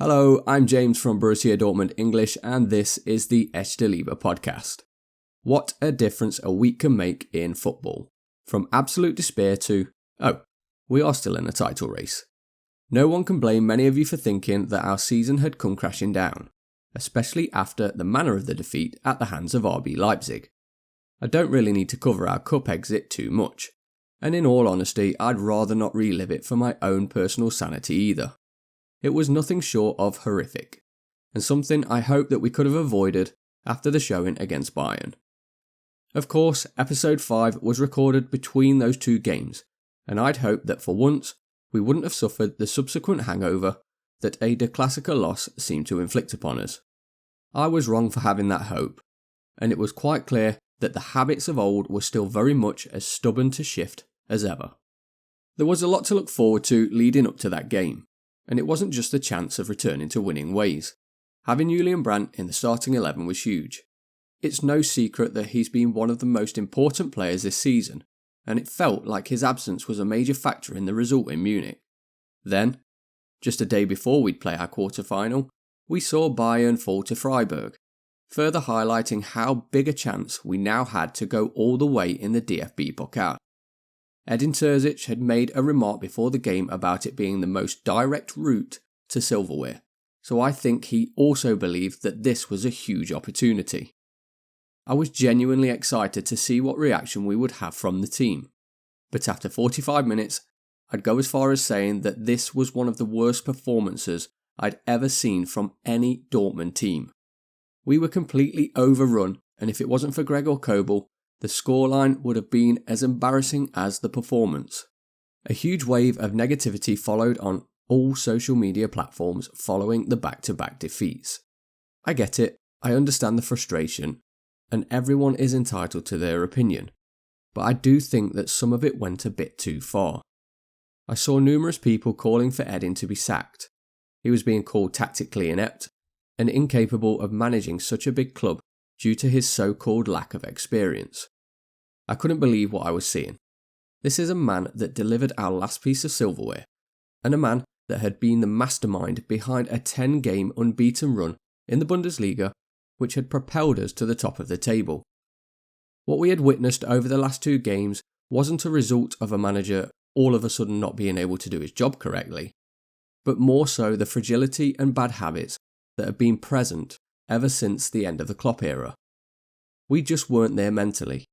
Hello, I'm James from Borussia Dortmund English, and this is the Echte Liebe podcast. What a difference a week can make in football. From absolute despair to, we are still in a title race. No one can blame many of you for thinking that our season had come crashing down, especially after the manner of the defeat at the hands of RB Leipzig. I don't really need to cover our cup exit too much, and in all honesty, I'd rather not relive it for my own personal sanity either. It was nothing short of horrific, and something I hope that we could have avoided after the showing against Bayern. Of course, episode 5 was recorded between those two games, and I'd hoped that for once we wouldn't have suffered the subsequent hangover that a De Klassiker loss seemed to inflict upon us. I was wrong for having that hope, and it was quite clear that the habits of old were still very much as stubborn to shift as ever. There was a lot to look forward to leading up to that game. And it wasn't just the chance of returning to winning ways. Having Julian Brandt in the starting 11 was huge. It's no secret that he's been one of the most important players this season, and it felt like his absence was a major factor in the result in Munich. Then, just a day before we'd play our quarter-final, we saw Bayern fall to Freiburg, further highlighting how big a chance we now had to go all the way in the DFB Pokal. Edin Terzic had made a remark before the game about it being the most direct route to silverware, so I think he also believed that this was a huge opportunity. I was genuinely excited to see what reaction we would have from the team, but after 45 minutes, I'd go as far as saying that this was one of the worst performances I'd ever seen from any Dortmund team. We were completely overrun, and if it wasn't for Gregor Kobel, the scoreline would have been as embarrassing as the performance. A huge wave of negativity followed on all social media platforms following the back-to-back defeats. I get it, I understand the frustration, and everyone is entitled to their opinion, but I do think that some of it went a bit too far. I saw numerous people calling for Edin to be sacked. He was being called tactically inept and incapable of managing such a big club due to his so-called lack of experience. I couldn't believe what I was seeing. This is a man that delivered our last piece of silverware, and a man that had been the mastermind behind a 10-game unbeaten run in the Bundesliga, which had propelled us to the top of the table. What we had witnessed over the last 2 games wasn't a result of a manager all of a sudden not being able to do his job correctly, but more so the fragility and bad habits that have been present ever since the end of the Klopp era. We just weren't there mentally.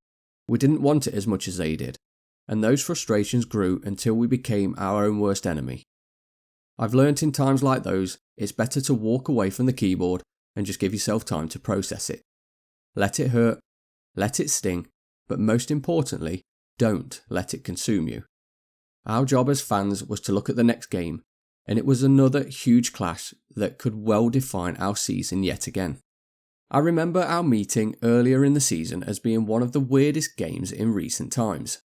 We didn't want it as much as they did, and those frustrations grew until we became our own worst enemy. I've learnt in times like those, it's better to walk away from the keyboard and just give yourself time to process it. Let it hurt, let it sting, but most importantly, don't let it consume you. Our job as fans was to look at the next game, and it was another huge clash that could well define our season yet again. I remember our meeting earlier in the season as being one of the weirdest games in recent times,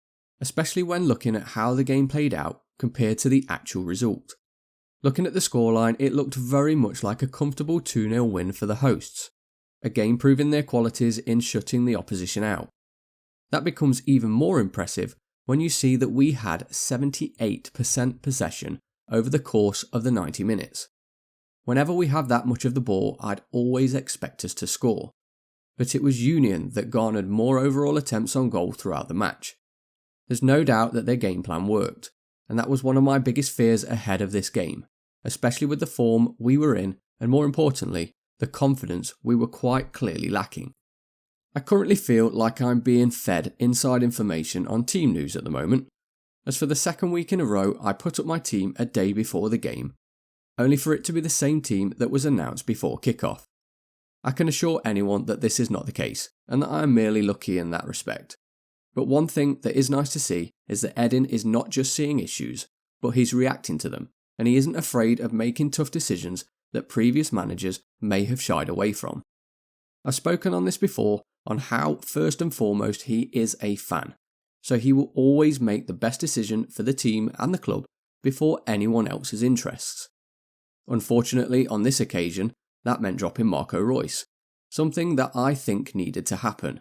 especially when looking at how the game played out compared to the actual result. Looking at the scoreline, it looked very much like a comfortable 2-0 win for the hosts, again proving their qualities in shutting the opposition out. That becomes even more impressive when you see that we had 78% possession over the course of the 90 minutes. Whenever we have that much of the ball, I'd always expect us to score, but it was Union that garnered more overall attempts on goal throughout the match. There's no doubt that their game plan worked, and that was one of my biggest fears ahead of this game, especially with the form we were in and, more importantly, the confidence we were quite clearly lacking. I currently feel like I'm being fed inside information on team news at the moment, as for the second week in a row I put up my team a day before the game, only for it to be the same team that was announced before kickoff. I can assure anyone that this is not the case, and that I am merely lucky in that respect. But one thing that is nice to see is that Edin is not just seeing issues, but he's reacting to them, and he isn't afraid of making tough decisions that previous managers may have shied away from. I've spoken on this before on how first and foremost he is a fan, so he will always make the best decision for the team and the club before anyone else's interests. Unfortunately, on this occasion, that meant dropping Marco Reus, something that I think needed to happen.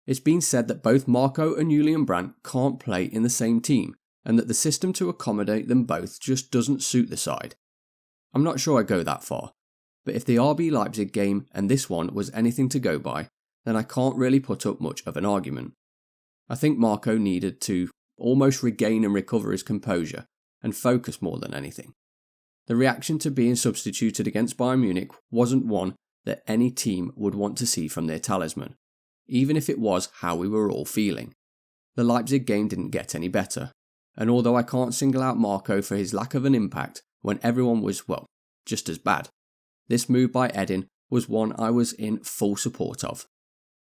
It's been said that both Marco and Julian Brandt can't play in the same team, and that the system to accommodate them both just doesn't suit the side. I'm not sure I'd go that far, but if the RB Leipzig game and this one was anything to go by, then I can't really put up much of an argument. I think Marco needed to almost regain and recover his composure and focus more than anything. The reaction to being substituted against Bayern Munich wasn't one that any team would want to see from their talisman, even if it was how we were all feeling. The Leipzig game didn't get any better, and although I can't single out Marco for his lack of an impact when everyone was, well, just as bad, this move by Edin was one I was in full support of.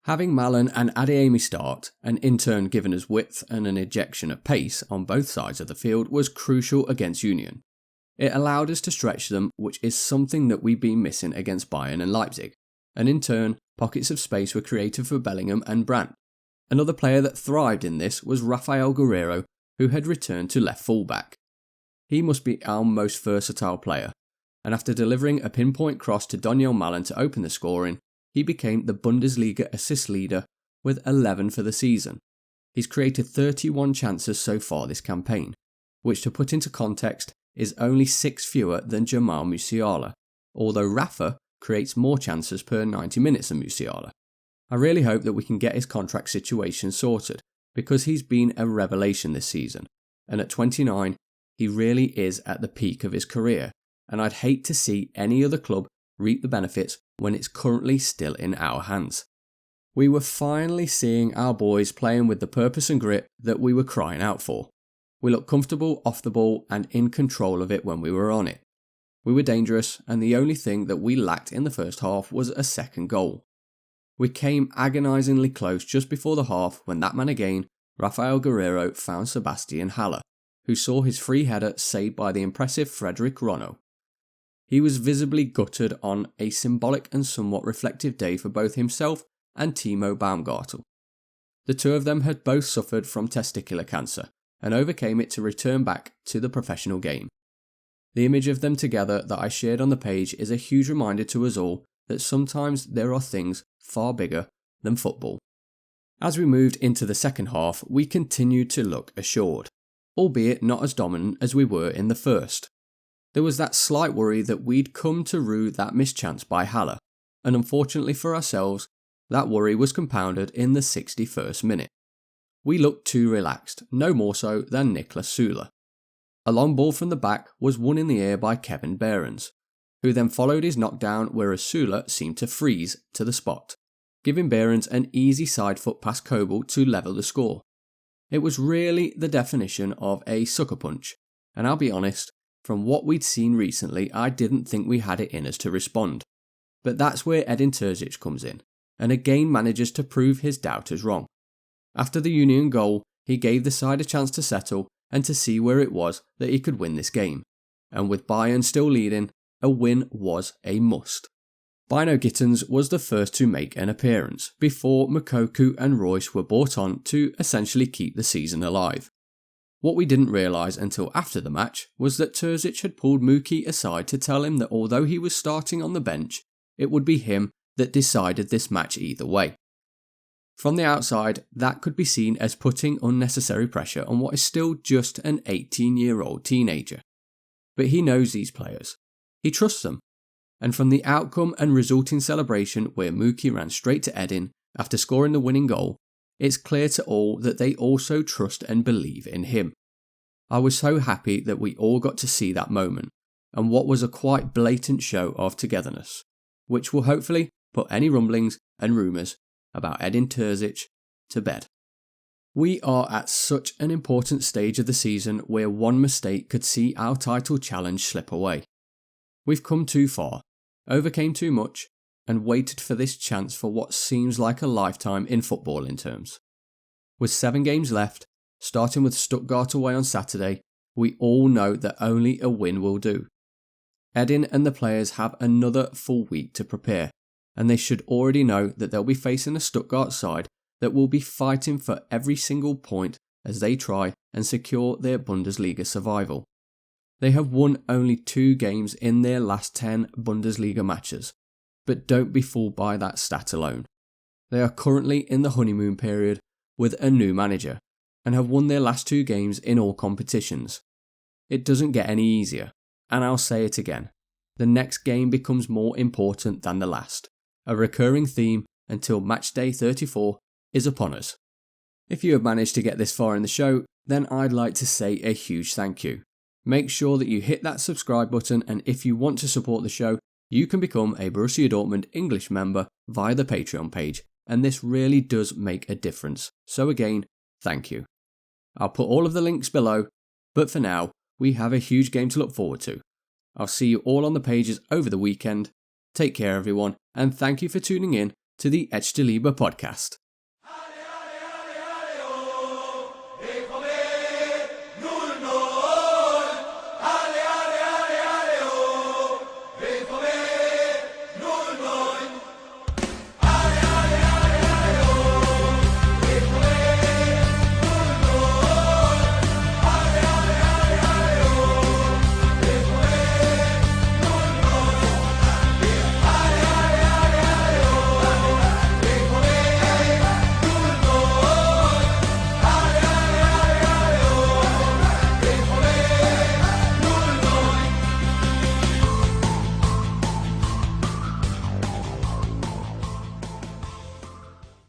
Having Malen and Adeyemi start, and in turn given us width and an injection of pace on both sides of the field, was crucial against Union. It allowed us to stretch them, which is something that we've been missing against Bayern and Leipzig, and in turn, pockets of space were created for Bellingham and Brandt. Another player that thrived in this was Rafael Guerreiro, who had returned to left fullback. He must be our most versatile player, and after delivering a pinpoint cross to Daniel Malen to open the scoring, he became the Bundesliga assist leader with 11 for the season. He's created 31 chances so far this campaign, which to put into context is only 6 fewer than Jamal Musiala, although Rafa creates more chances per 90 minutes than Musiala. I really hope that we can get his contract situation sorted, because he's been a revelation this season, and at 29, he really is at the peak of his career, and I'd hate to see any other club reap the benefits when it's currently still in our hands. We were finally seeing our boys playing with the purpose and grit that we were crying out for. We looked comfortable off the ball and in control of it when we were on it. We were dangerous, and the only thing that we lacked in the first half was a second goal. We came agonisingly close just before the half when that man again, Rafael Guerreiro, found Sebastian Haller, who saw his free header saved by the impressive Frederic Ronno. He was visibly gutted on a symbolic and somewhat reflective day for both himself and Timo Baumgartel. The two of them had both suffered from testicular cancer and overcame it to return back to the professional game. The image of them together that I shared on the page is a huge reminder to us all that sometimes there are things far bigger than football. As we moved into the second half, we continued to look assured, albeit not as dominant as we were in the first. There was that slight worry that we'd come to rue that mischance by Haller, and unfortunately for ourselves, that worry was compounded in the 61st minute. We looked too relaxed, no more so than Niklas Süle. A long ball from the back was won in the air by Kevin Behrens, who then followed his knockdown, whereas Süle seemed to freeze to the spot, giving Behrens an easy side foot past Kobel to level the score. It was really the definition of a sucker punch, and I'll be honest, from what we'd seen recently, I didn't think we had it in us to respond. But that's where Edin Terzic comes in, and again manages to prove his doubters wrong. After the Union goal, he gave the side a chance to settle and to see where it was that he could win this game. And with Bayern still leading, a win was a must. Bino Gittens was the first to make an appearance, before Moukoko and Royce were brought on to essentially keep the season alive. What we didn't realise until after the match was that Terzic had pulled Mookie aside to tell him that although he was starting on the bench, it would be him that decided this match either way. From the outside, that could be seen as putting unnecessary pressure on what is still just an 18-year-old teenager. But he knows these players. He trusts them. And from the outcome and resulting celebration where Mookie ran straight to Edin after scoring the winning goal, it's clear to all that they also trust and believe in him. I was so happy that we all got to see that moment, and what was a quite blatant show of togetherness, which will hopefully put any rumblings and rumours about Edin Terzic to bed. We are at such an important stage of the season where one mistake could see our title challenge slip away. We've come too far, overcame too much, and waited for this chance for what seems like a lifetime in footballing terms. With 7 games left, starting with Stuttgart away on Saturday, we all know that only a win will do. Edin and the players have another full week to prepare, and they should already know that they'll be facing a Stuttgart side that will be fighting for every single point as they try and secure their Bundesliga survival. They have won only 2 games in their last 10 Bundesliga matches, but don't be fooled by that stat alone. They are currently in the honeymoon period with a new manager and have won their last 2 games in all competitions. It doesn't get any easier, and I'll say it again. the next game becomes more important than the last, a recurring theme until match day 34 is upon us. If you have managed to get this far in the show, then I'd like to say a huge thank you. Make sure that you hit that subscribe button, and if you want to support the show, you can become a Borussia Dortmund English member via the Patreon page, and this really does make a difference. So again, thank you. I'll put all of the links below, but for now, we have a huge game to look forward to. I'll see you all on the pages over the weekend. Take care everyone, and thank you for tuning in to the Echte Liebe podcast.